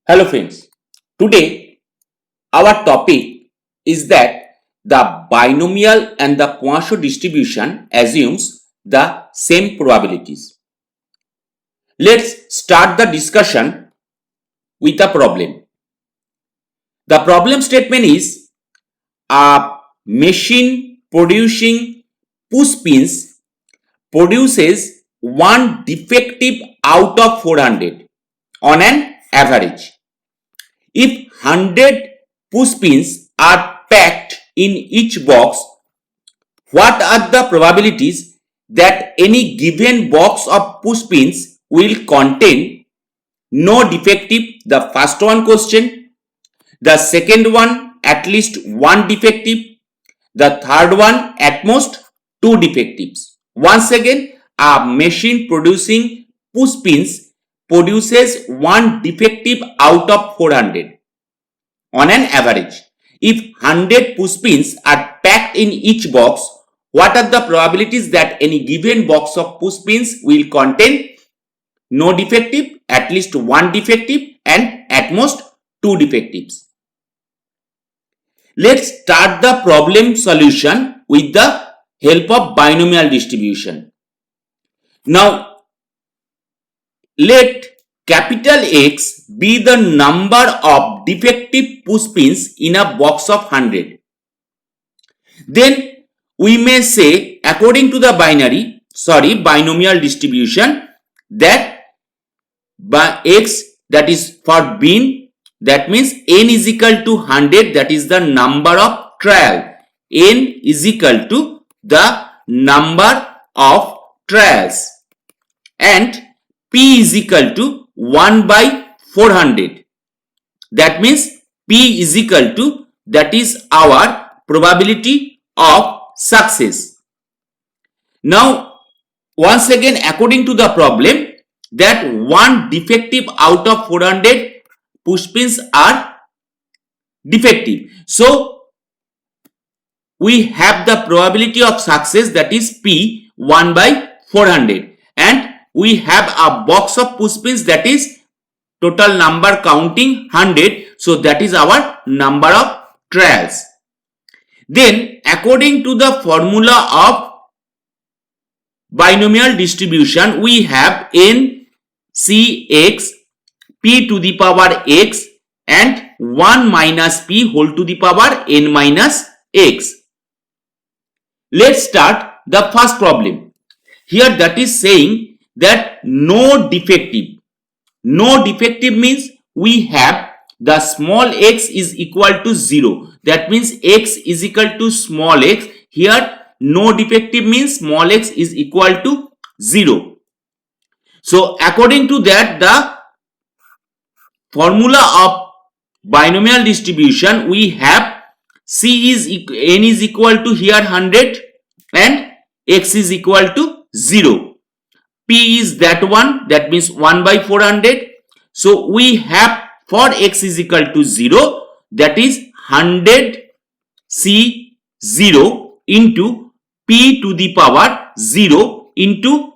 Hello friends, today our topic is that the binomial and the Poisson distribution assumes the same probabilities. Let's start the discussion with a problem. The problem statement is a machine producing push pins produces one defective out of 400 on an average. If 100 push pins are packed in each box, what are the probabilities that any given box of push pins will contain no defective? The first one question. The second one, at least one defective. The third one, at most two defectives. Once again, a machine producing push pins produces one defective out of 400 on an average. If 100 push pins are packed in each box, what are the probabilities that any given box of push pins will contain no defective, at least one defective, and at most two defectives? Let's start the problem solution with the help of binomial distribution. Now, let capital X be the number of defective push pins in a box of 100. Then we may say, according to the binomial distribution, that by X, that is for bin, that means n is equal to 100, that is the number of trial. N is equal to the number of trials, and P is equal to 1 by 400. That means P is equal to, that is our probability of success. Now, once again, according to the problem, that one defective out of 400 push pins are defective. So, we have the probability of success, that is P 1 by 400, and we have a box of push pins, that is total number counting 100. So, that is our number of trials. Then, according to the formula of binomial distribution, we have n c x p to the power x and 1 minus p whole to the power n minus x. Let's start the first problem. Here that is saying that no defective. No defective means we have the small x is equal to 0. That means x is equal to small x. Here no defective means small x is equal to 0. So according to that, the formula of binomial distribution, we have n is equal to here 100 and x is equal to 0. P is that one, that means 1 by 400. So we have for x is equal to 0, that is 100 C 0 into P to the power 0 into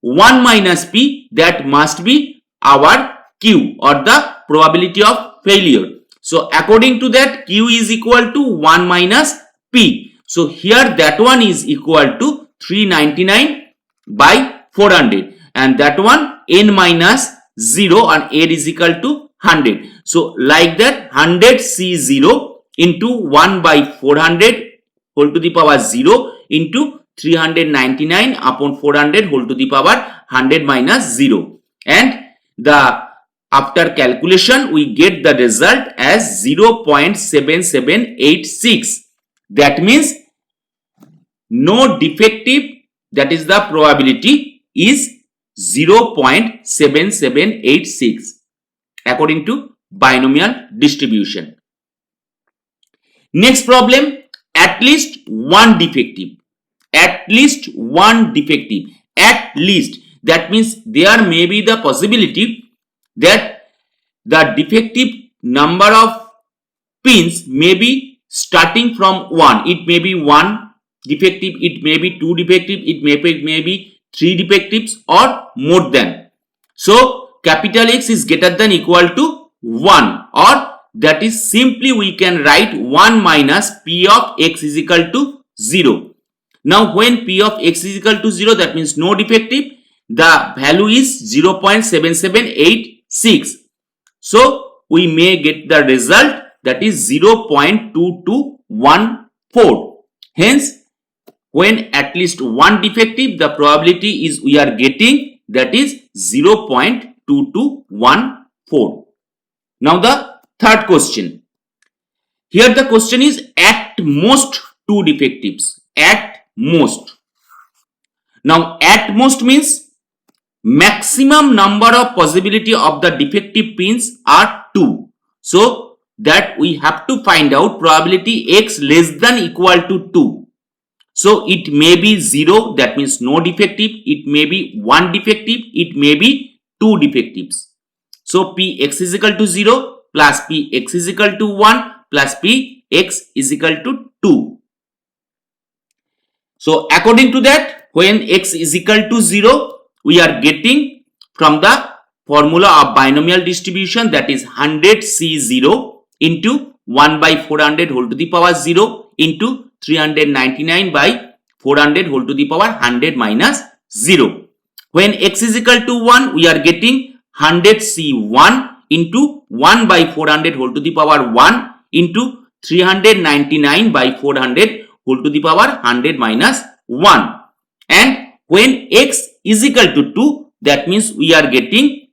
1 minus P, that must be our Q, or the probability of failure. So according to that, Q is equal to 1 minus P. So here that one is equal to 399 by 400, and that one n minus 0 and n is equal to 100. So like that, 100 C0 into 1 by 400 whole to the power 0 into 399 upon 400 whole to the power 100 minus 0, and the after calculation we get the result as 0.7786. That means no defective, that is the probability is 0.7786 according to binomial distribution. Next problem, at least one defective. At least one defective. At least, that means there may be the possibility that the defective number of pins may be starting from 1. It may be 1 defective, it may be 2 defective, it may be 3 defectives or more than. So capital X is greater than equal to 1, or that is simply we can write 1 minus p of x is equal to 0. Now when p of x is equal to 0, that means no defective, the value is 0.7786. So we may get the result that is 0.2214. Hence, when at least one defective, the probability is we are getting that is 0.2214. Now the third question. Here the question is at most two defectives. At most. Now at most means maximum number of possibility of the defective pins are 2. So that we have to find out probability x less than equal to 2. So it may be 0, that means no defective. It may be 1 defective. It may be 2 defectives. So px is equal to 0 plus px is equal to 1 plus px is equal to 2. So according to that, when x is equal to 0, we are getting from the formula of binomial distribution, that is 100C0 into 1 by 400 whole to the power 0 into 399 by 400 whole to the power 100 minus 0. When x is equal to 1, we are getting 100C1 into 1 by 400 whole to the power 1 into 399 by 400 whole to the power 100 minus 1. And when x is equal to 2, that means we are getting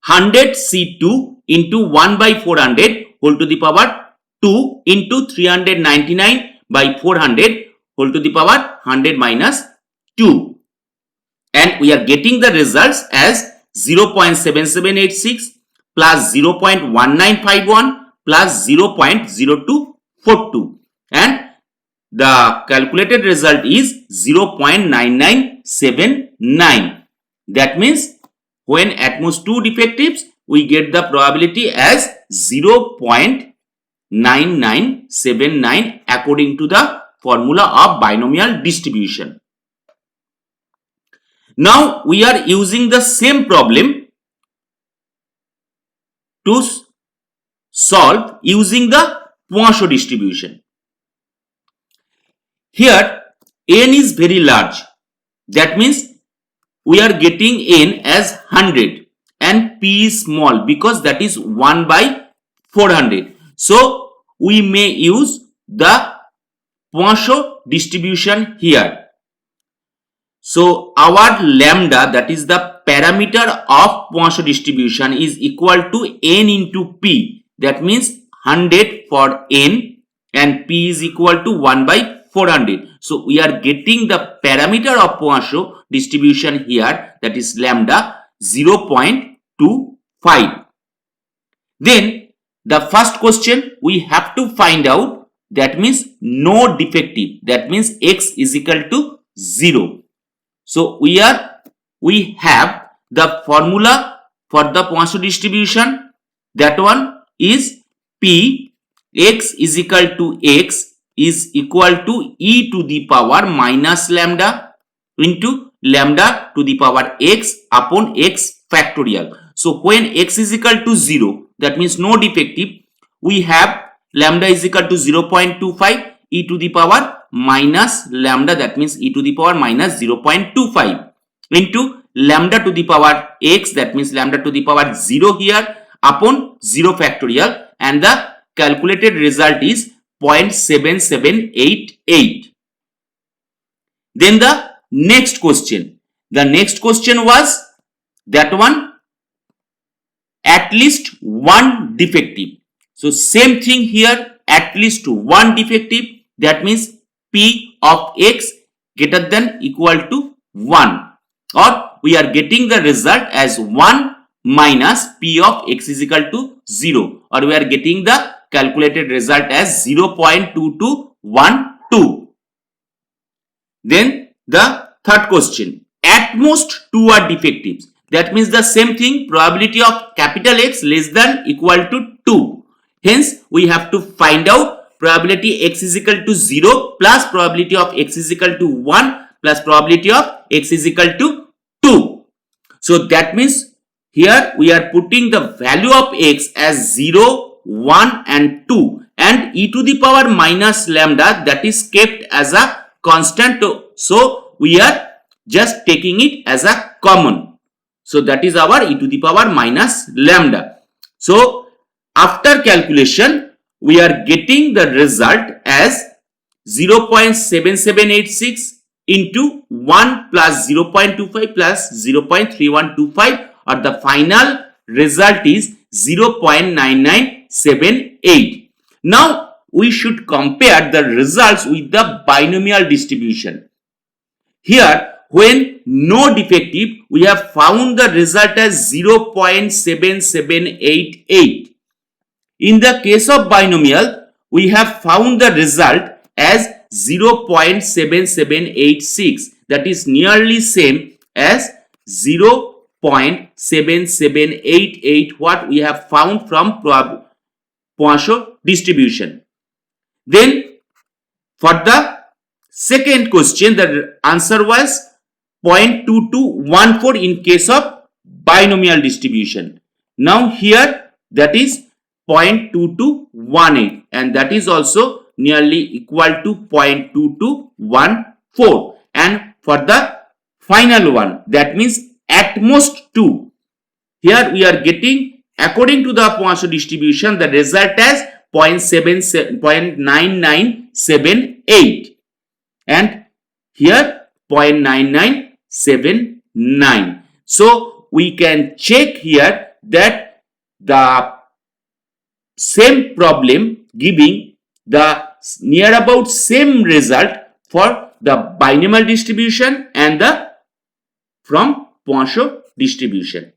100C2 into 1 by 400 whole to the power 2 into 399 by 400 whole to the power 100 minus 2. And we are getting the results as 0.7786 plus 0.1951 plus 0.0242. And the calculated result is 0.9979. That means when at most two defectives, we get the probability as 0.9979 according to the formula of binomial distribution. Now we are using the same problem to solve using the Poisson distribution. Here n is very large. That means we are getting n as 100 and p is small because that is 1 by 400. So we may use the Poisson distribution here. So our lambda, that is the parameter of Poisson distribution, is equal to n into p. That means 100 for n and p is equal to 1 by 400. So we are getting the parameter of Poisson distribution here, that is lambda 0.25. Then the first question we have to find out, that means no defective, that means x is equal to 0. So we have the formula for the Poisson distribution, that one is p x is equal to x is equal to e to the power minus lambda into lambda to the power x upon x factorial. So when x is equal to 0, that means no defective, we have lambda is equal to 0.25 e to the power minus lambda, that means e to the power minus 0.25 into lambda to the power x, that means lambda to the power 0 here upon 0 factorial, and the calculated result is 0.7788. Then the next question. The next question was that one, at least one defective. So same thing here, at least one defective, that means p of x greater than equal to 1, or we are getting the result as 1 minus p of x is equal to 0, or we are getting the calculated result as 0.2212. Then the third question, at most two are defectives. That means the same thing, probability of capital X less than equal to 2. Hence we have to find out probability x is equal to 0 plus probability of x is equal to 1 plus probability of x is equal to 2. So that means here we are putting the value of x as 0, 1 and 2, and e to the power minus lambda, that is kept as a constant, so we are just taking it as a common. So that is our e to the power minus lambda. So after calculation we are getting the result as 0.7786 into 1 plus 0.25 plus 0.3125, or the final result is 0.9978. Now we should compare the results with the binomial distribution. Here, when no defective, we have found the result as 0.7788. In the case of binomial, we have found the result as 0.7786, that is nearly same as 0.7788 what we have found from Poisson distribution. Then for the second question, the answer was 0.2214 in case of binomial distribution. Now here that is 0.2218, and that is also nearly equal to 0.2214. And for the final one, that means at most 2, here we are getting, according to the Poisson distribution, the result as 0.9978, and here 0.9979. So we can check here that the same problem giving the near about same result for the binomial distribution and the from Poisson distribution.